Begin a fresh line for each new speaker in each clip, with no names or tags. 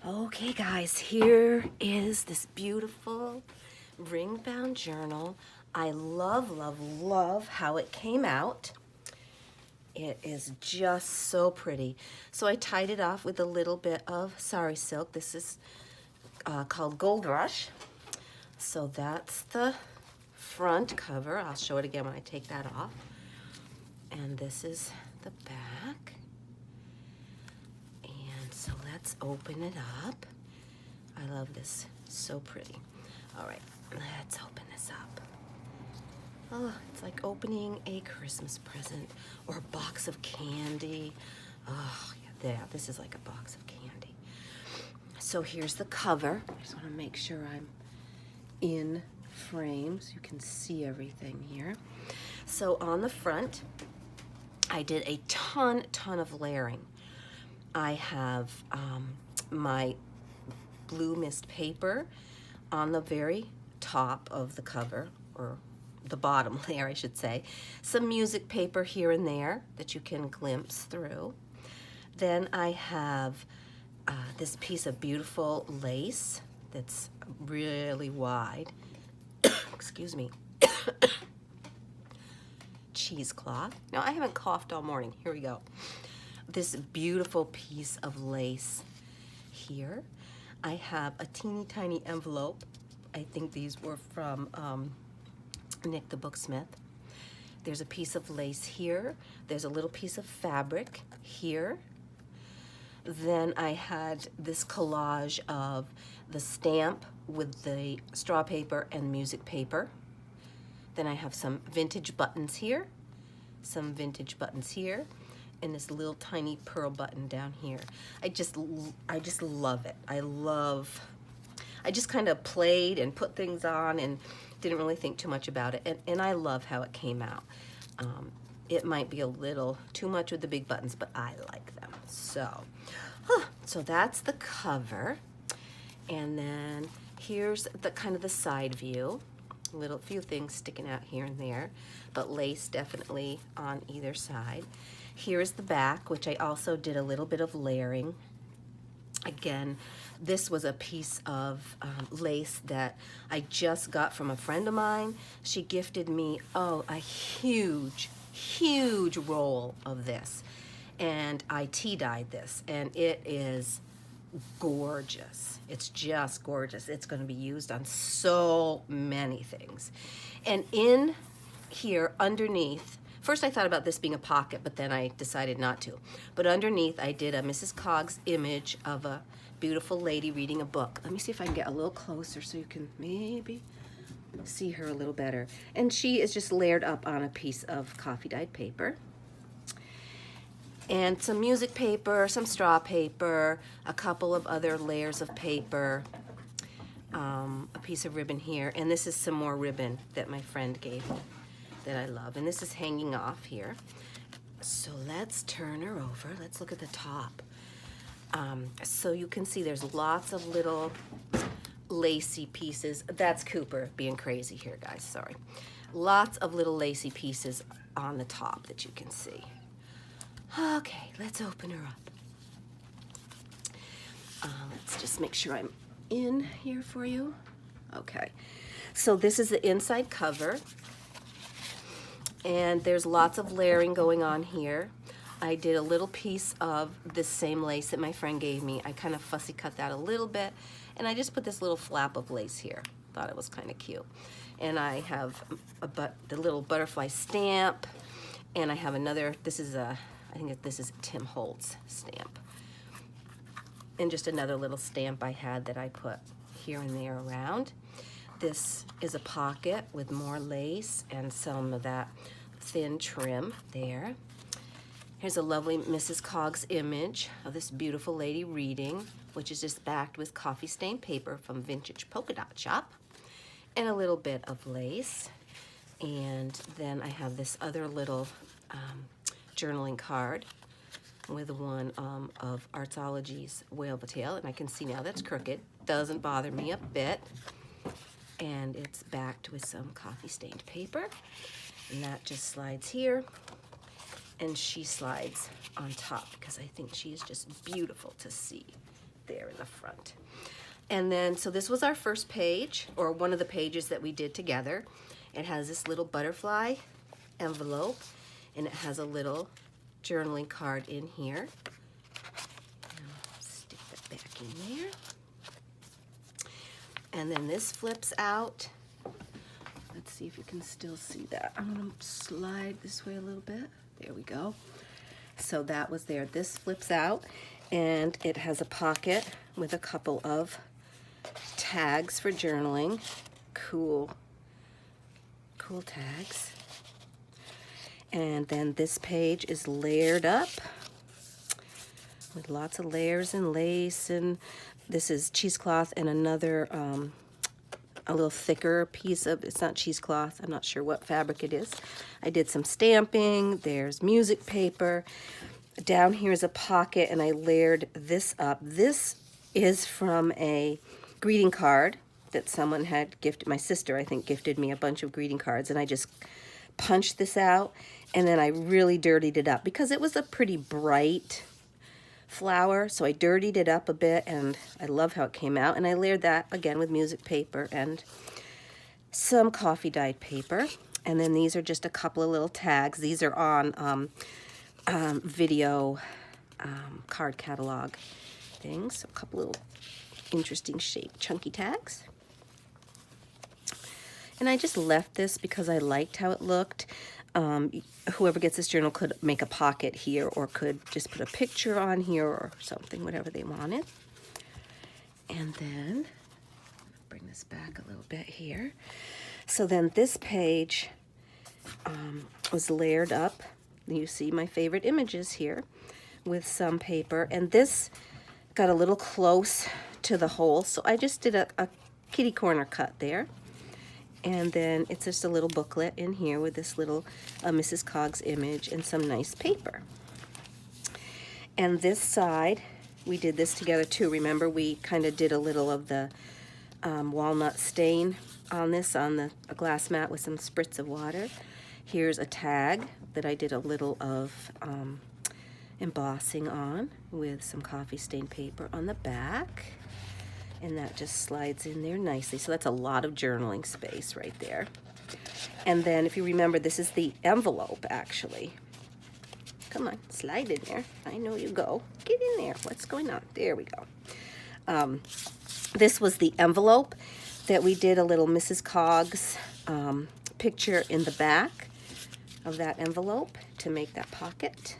Okay guys, here is this beautiful ring-bound journal. I love, love, love how it came out. It is just so pretty. So I tied it off with a little bit of sari silk. This is called Gold Rush. So that's the front cover. I'll show it again when I take that off. And this is the back. And so let's open it up. I love this, so pretty. All right, let's open this up. Oh, it's like opening a Christmas present or a box of candy. Oh, yeah, this is like a box of candy. So here's the cover. I just want to make sure I'm in frame so you can see everything here. So on the front, I did a ton of layering. I have my blue mist paper on the very top of the cover, or the bottom layer I should say. Some music paper here and there that you can glimpse through. Then I have this piece of beautiful lace that's really wide. Excuse me. Cheesecloth. Now I haven't coughed all morning. Here we go. This beautiful piece of lace here. I have a teeny tiny envelope. I think these were from Nick the Booksmith. There's a piece of lace here. There's a little piece of fabric here. Then I had this collage of the stamp with the straw paper and music paper. Then I have some vintage buttons here, some vintage buttons here, and this little tiny pearl button down here. I just love it. I just kind of played and put things on and didn't really think too much about it. And I love how it came out. It might be a little too much with the big buttons, but I like them. So that's the cover. And then here's the kind of the side view. A few things sticking out here and there, but lace definitely on either side. Here's the back, which I also did a little bit of layering. Again, this was a piece of lace that I just got from a friend of mine. She gifted me, a huge roll of this. And I tea-dyed this, and it is gorgeous. It's just gorgeous. It's going to be used on so many things. And in here, underneath, first I thought about this being a pocket, but then I decided not to. But underneath, I did a Mrs. Coggs image of a beautiful lady reading a book. Let me see if I can get a little closer so you can maybe see her a little better. And she is just layered up on a piece of coffee-dyed paper. And some music paper, some straw paper, a couple of other layers of paper, a piece of ribbon here, and this is some more ribbon that my friend gave me that I love, and this is hanging off here. So let's turn her over. Let's look at the top. So you can see there's lots of little lacy pieces. That's Cooper being crazy here, guys, sorry. Lots of little lacy pieces on the top that you can see. Okay, let's open her up. Let's just make sure I'm in here for you. Okay, so this is the inside cover, and there's lots of layering going on here. I did a little piece of this same lace that my friend gave me. I kind of fussy cut that a little bit, and I just put this little flap of lace here. Thought it was kind of cute. And I have the little butterfly stamp, and I have another, I think this is a Tim Holtz stamp. And just another little stamp I had that I put here and there around. This is a pocket with more lace and some of that thin trim there. Here's a lovely Mrs. Coggs image of this beautiful lady reading, which is just backed with coffee stained paper from Vintage Polka Dot Shop. And a little bit of lace. And then I have this other little journaling card with one of Artsology's Whale of a Tale, and I can see now that's crooked. Doesn't bother me a bit. And it's backed with some coffee stained paper, and that just slides here, and she slides on top because I think she is just beautiful to see. there in the front. And then, so this was our first page, or one of the pages that we did together. It has this little butterfly envelope, and it has a little journaling card in here. Stick that back in there. And then this flips out. Let's see if you can still see that. I'm gonna slide this way a little bit. There we go. So that was there. This flips out, and it has a pocket with a couple of tags for journaling. Cool tags. And then this page is layered up with lots of layers and lace, and this is cheesecloth and another a little thicker piece of, it's not cheesecloth, I'm not sure what fabric it is. I did some stamping, there's music paper. Down here is a pocket, and I layered this up. This is from a greeting card that someone had gifted, my sister I think gifted me a bunch of greeting cards, and I just punched this out, and then I really dirtied it up because it was a pretty bright flower, so I dirtied it up a bit, and I love how it came out. And I layered that again with music paper and some coffee dyed paper. And then these are just a couple of little tags. These are on video card catalog things. So a couple little interesting shaped chunky tags. And I just left this because I liked how it looked. Whoever gets this journal could make a pocket here, or could just put a picture on here or something, whatever they wanted. And then, bring this back a little bit here. So then this page was layered up. You see my favorite images here with some paper. And this got a little close to the hole, so I just did a kitty corner cut there. And then it's just a little booklet in here with this little Mrs. Coggs image and some nice paper. And this side, we did this together too. Remember, we kind of did a little of the walnut stain on this, on a glass mat with some spritz of water. Here's a tag that I did a little of embossing on with some coffee stain paper on the back. And that just slides in there nicely. So that's a lot of journaling space right there. And then if you remember, this is the envelope actually. Come on, slide in there. I know you go. Get in there. What's going on? There we go. This was the envelope that we did a little Mrs. Coggs picture in the back of that envelope to make that pocket.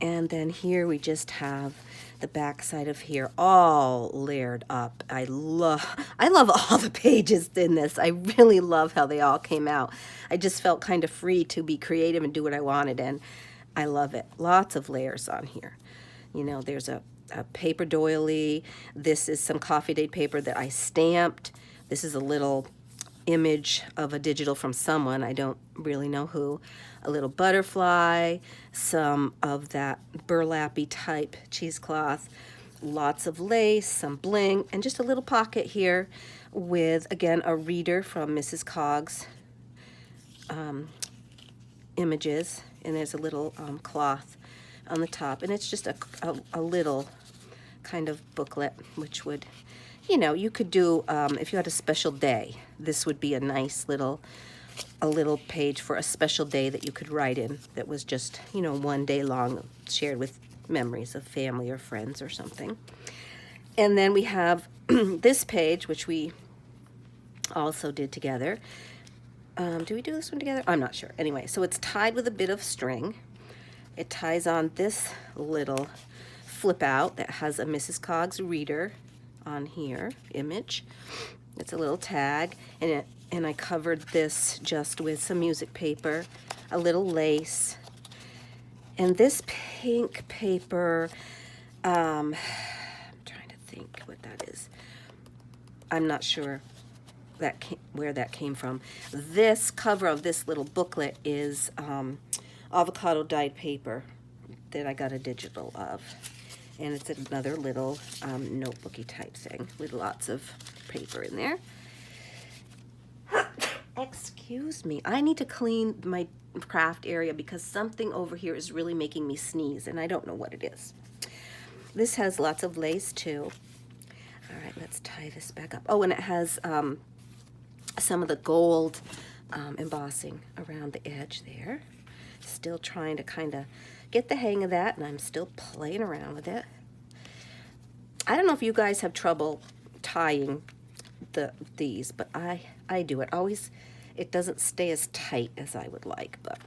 And then here we just have the back side of here all layered up. I love all the pages in this. I really love how they all came out. I just felt kind of free to be creative and do what I wanted, and I love it. Lots of layers on here. You know, there's a paper doily. This is some coffee date paper that I stamped. This is a little image of a digital from someone, I don't really know who. A little butterfly, some of that burlappy type cheesecloth, lots of lace, some bling, and just a little pocket here with, again, a reader from Mrs. Coggs images, and there's a little cloth on the top, and it's just a little kind of booklet, which would, you know, you could do, if you had a special day, this would be a nice little, a little page for a special day that you could write in that was just, you know, one day long, shared with memories of family or friends or something. And then we have this page, which we also did together. Do we do this one together? I'm not sure. Anyway, so it's tied with a bit of string. It ties on this little flip out that has a Mrs. Coggs reader on here, image. It's a little tag, and I covered this just with some music paper, a little lace, and this pink paper, I'm trying to think what that is. I'm not sure where that came from. This cover of this little booklet is avocado dyed paper that I got a digital of. And it's another little notebooky type thing with lots of paper in there. Excuse me, I need to clean my craft area because something over here is really making me sneeze, and I don't know what it is. This has lots of lace too. All right, let's tie this back up. Oh, and it has some of the gold embossing around the edge there. Still trying to kind of get the hang of that, and I'm still playing around with it. I don't know if you guys have trouble tying these, but I do. It doesn't stay as tight as I would like, but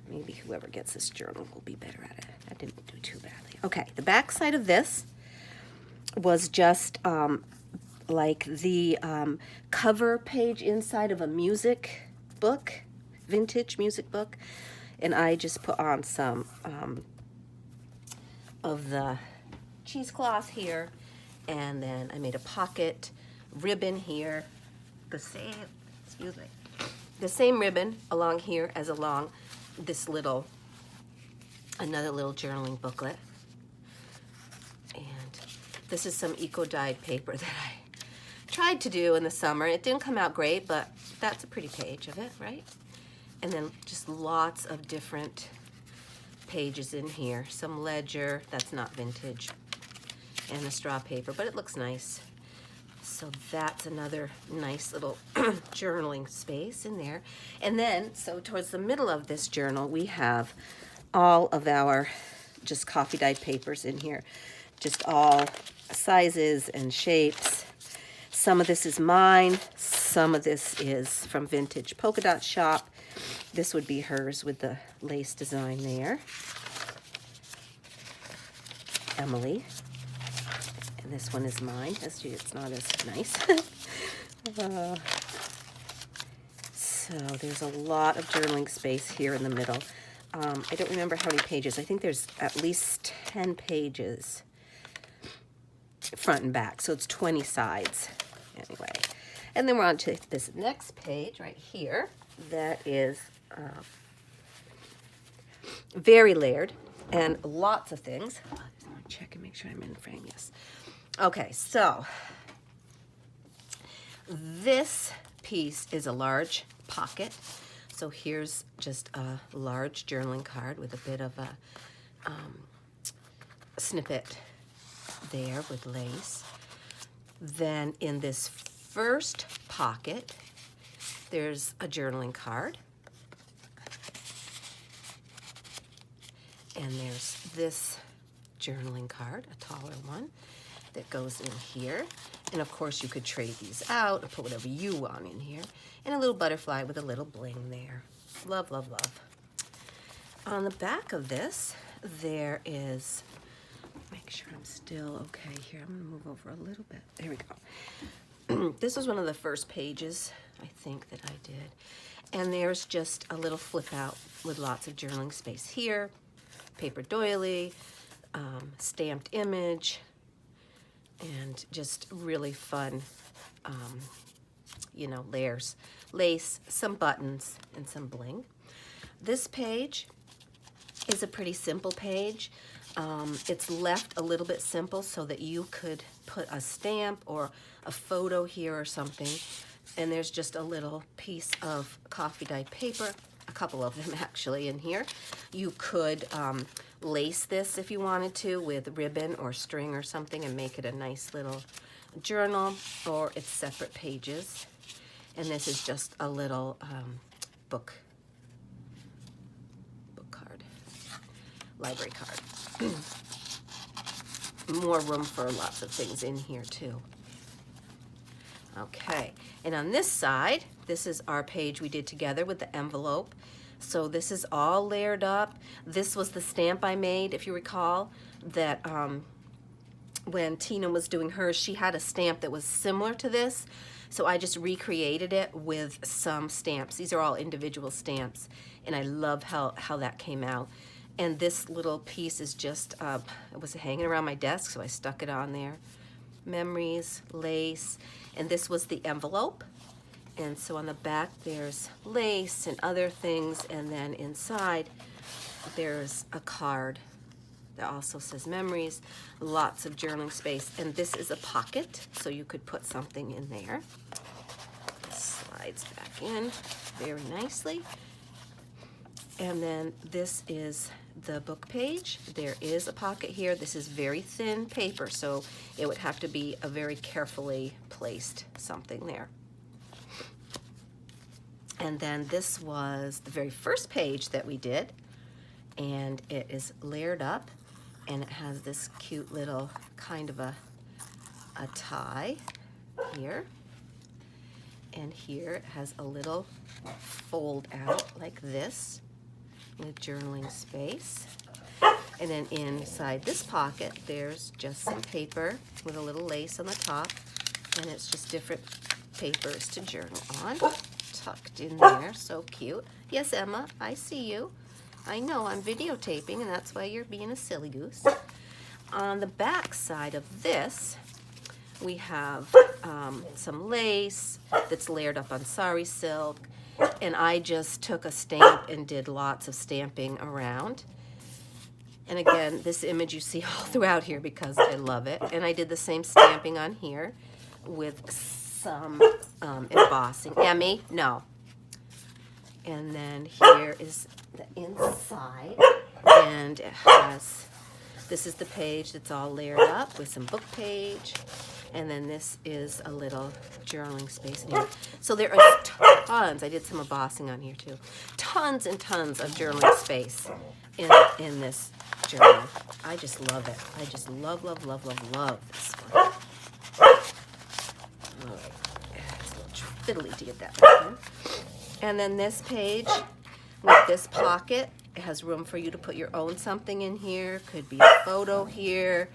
maybe whoever gets this journal will be better at it. I didn't do too badly. Okay, the back side of this was just like the cover page inside of a music book, vintage music book, and I just put on some of the cheesecloth here, and then I made a pocket ribbon here, the same ribbon along here as along this another little journaling booklet. And this is some eco-dyed paper that I tried to do in the summer. It didn't come out great, but that's a pretty page of it, right? And then just lots of different pages in here. Some ledger, that's not vintage, and the straw paper, but it looks nice. So that's another nice little journaling space in there. And then, so towards the middle of this journal, we have all of our just coffee dyed papers in here. Just all sizes and shapes. Some of this is mine. Some of this is from Vintage Polka Dot Shop. This would be hers with the lace design there. Emily. And this one is mine. It's not as nice. So there's a lot of journaling space here in the middle. I don't remember how many pages. I think there's at least 10 pages front and back. So it's 20 sides. Anyway. And then we're on to this next page right here. That is very layered and lots of things. Check and make sure I'm in frame. Yes. Okay, so this piece is a large pocket. So here's just a large journaling card with a bit of a snippet there with lace. Then in this first pocket, there's a journaling card. And there's this journaling card, a taller one, that goes in here. And of course you could trade these out or put whatever you want in here. And a little butterfly with a little bling there. Love, love, love. On the back of this, there is, make sure I'm still okay here. I'm gonna move over a little bit. There we go. This was one of the first pages, I think, that I did. And there's just a little flip out with lots of journaling space here, paper doily, stamped image, and just really fun, you know, layers, lace, some buttons, and some bling. This page is a pretty simple page. It's left a little bit simple so that you could put a stamp or a photo here or something. And there's just a little piece of coffee dyed paper, a couple of them actually in here. You could lace this if you wanted to with ribbon or string or something and make it a nice little journal, or it's separate pages. And this is just a little book card, library card. More room for lots of things in here too. Okay, and on this side, this is our page we did together with the envelope. So this is all layered up. This was the stamp I made, if you recall, that when Tina was doing hers, she had a stamp that was similar to this. So I just recreated it with some stamps. These are all individual stamps, and I love how that came out. And this little piece is just, it was hanging around my desk, so I stuck it on there. Memories, lace, and this was the envelope. And so on the back there's lace and other things, and then inside there's a card that also says memories, lots of journaling space, and this is a pocket, so you could put something in there. This slides back in very nicely. And then this is the book page, there is a pocket here. This is very thin paper, so it would have to be a very carefully placed something there. And then this was the very first page that we did, and it is layered up, and it has this cute little kind of a tie here. And here it has a little fold out like this with journaling space. And then inside this pocket, there's just some paper with a little lace on the top, and it's just different papers to journal on. Tucked in there, so cute. Yes, Emma, I see you. I know I'm videotaping, and that's why you're being a silly goose. On the back side of this, we have some lace that's layered up on sari silk, and I just took a stamp and did lots of stamping around. And again, this image you see all throughout here because I love it. And I did the same stamping on here with some embossing. Emmy, no. And then here is the inside, and it has, this is the page that's all layered up with some book page, and then this is a little journaling space in here. So there are tons, I did some embossing on here too, tons and tons of journaling space in this journal. I just love it. I just love, love, love, love, love this one. It's a little fiddly to get that back in. And then this page with this pocket, it has room for you to put your own something in here. Could be a photo here,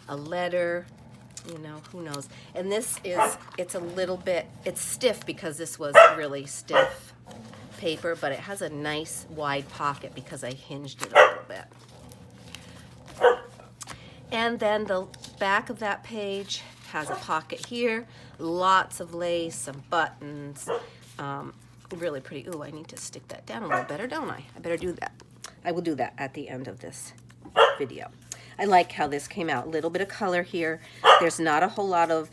a letter, you know, who knows. And this is, it's a little bit, it's stiff because this was really stiff paper, but it has a nice wide pocket because I hinged it a little bit. And then the back of that page has a pocket here, lots of lace, some buttons, really pretty. Ooh, I need to stick that down a little better, don't I? I better do that. I will do that at the end of this video. I like how this came out. A little bit of color here. There's not a whole lot of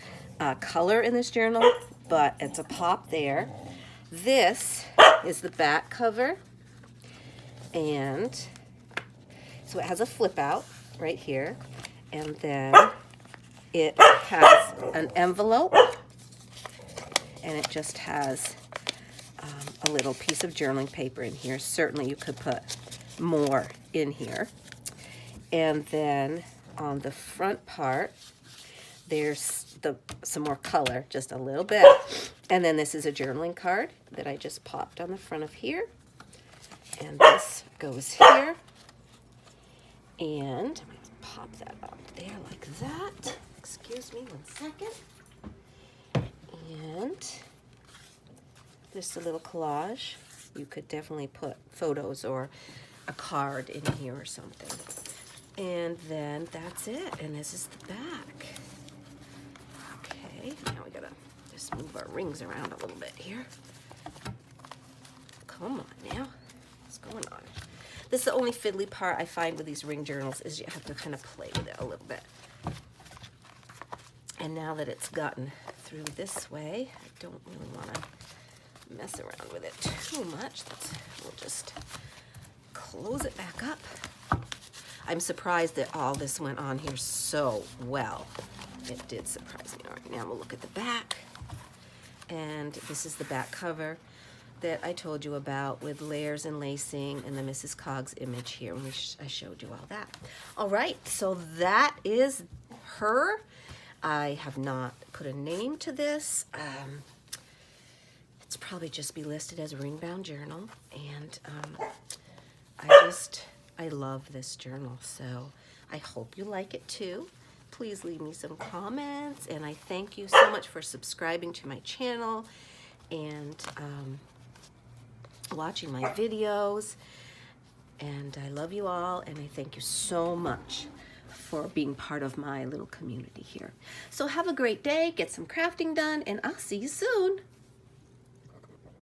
color in this journal, but it's a pop there. This is the back cover, and so it has a flip out right here, and then it has an envelope, and it just has a little piece of journaling paper in here. Certainly you could put more in here. And then on the front part, there's some more color, just a little bit. And then this is a journaling card that I just popped on the front of here. And this goes here. And I'm going to pop that up there like that. Excuse me 1 second. And just a little collage. You could definitely put photos or a card in here or something. And then that's it. And this is the back. Okay, now we gotta just move our rings around a little bit here. Come on now. What's going on? This is the only fiddly part I find with these ring journals is you have to kind of play with it a little bit. And now that it's gotten through this way, I don't really want to mess around with it too much. We'll just close it back up. I'm surprised that all this went on here so well. It did surprise me. All right, now we'll look at the back. And this is the back cover that I told you about with layers and lacing and the Mrs. Coggs image here when I showed you all that. All right, so that is her. I have not put a name to this. It's probably just be listed as a ring-bound journal, and I love this journal, so I hope you like it too. Please leave me some comments, and I thank you so much for subscribing to my channel and watching my videos, and I love you all, and I thank you so much for being part of my little community here. So have a great day, get some crafting done, and I'll see you soon.